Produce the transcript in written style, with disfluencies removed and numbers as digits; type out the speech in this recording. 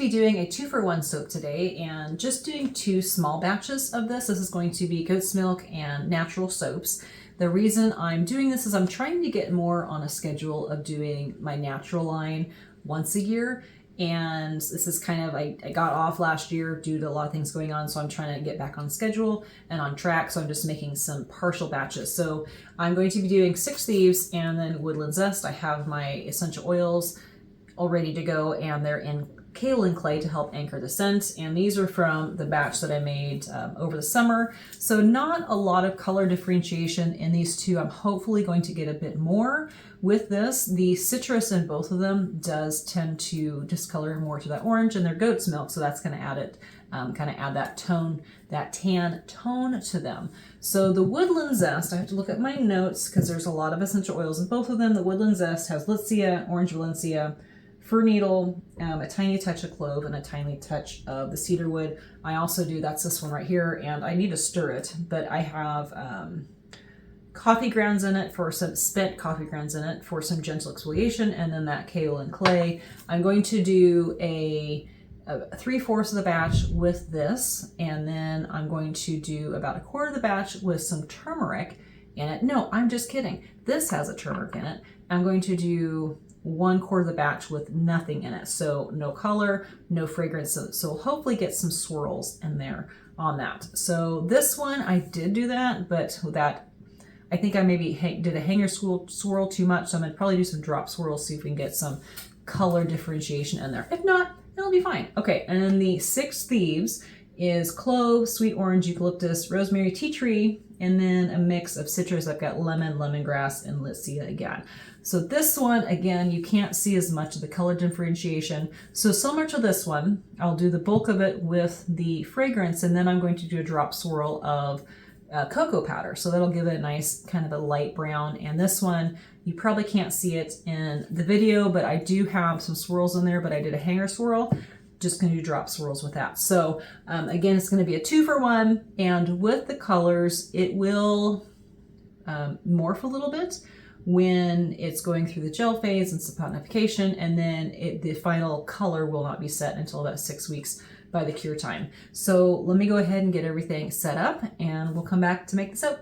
be doing a 2-for-1 soap today and just doing 2 small batches of this. This is going to be goat's milk and natural soaps. The reason I'm doing this is I'm trying to get more on a schedule of doing my natural line once a year. And this is kind of, I got off last year due to a lot of things going on, so I'm trying to get back on schedule and on track, so I'm just making some partial batches. So I'm going to be doing 6 Thieves and then Woodland Zest. I have my essential oils all ready to go, and they're in kaolin clay to help anchor the scent. And these are from the batch that I made over the summer. So not a lot of color differentiation in these two. I'm hopefully going to get a bit more with this. The citrus in both of them does tend to discolor more to that orange, and they're goat's milk, so that's going to add it, kind of add that tone, that tan tone to them. So the Woodland Zest, I have to look at my notes because there's a lot of essential oils in both of them. The Woodland Zest has Litsea, Orange Valencia, fir needle, a tiny touch of clove, and a tiny touch of the cedarwood. I also do, that's this one right here, and I need to stir it, but I have coffee grounds in it, for some spent coffee grounds in it for some gentle exfoliation, and then that kaolin clay. I'm going to do a 3/4 of the batch with this, and then I'm going to do about 1/4 of the batch with some turmeric in it. No, I'm just kidding. This has a turmeric in it. I'm going to do 1/4 of the batch with nothing in it. So no color, no fragrance. So hopefully get some swirls in there on that. So this one, I did do that, but that, I think I maybe did a hanger swirl too much. So I'm gonna probably do some drop swirls, see if we can get some color differentiation in there. If not, it'll be fine. Okay, and then the 6 Thieves is clove, sweet orange, eucalyptus, rosemary, tea tree, and then a mix of citrus. I've got lemon, lemongrass, and Litsea again. So this one, again, you can't see as much of the color differentiation. So similar to this one, I'll do the bulk of it with the fragrance, and then I'm going to do a drop swirl of cocoa powder. So that'll give it a nice kind of a light brown. And this one, you probably can't see it in the video, but I do have some swirls in there, but I did a hanger swirl. Just going to do drop swirls with that. So again, it's going to be a 2-for-1, and with the colors, it will morph a little bit when it's going through the gel phase and saponification, and then the final color will not be set until about 6 weeks by the cure time. So let me go ahead and get everything set up, and we'll come back to make the soap.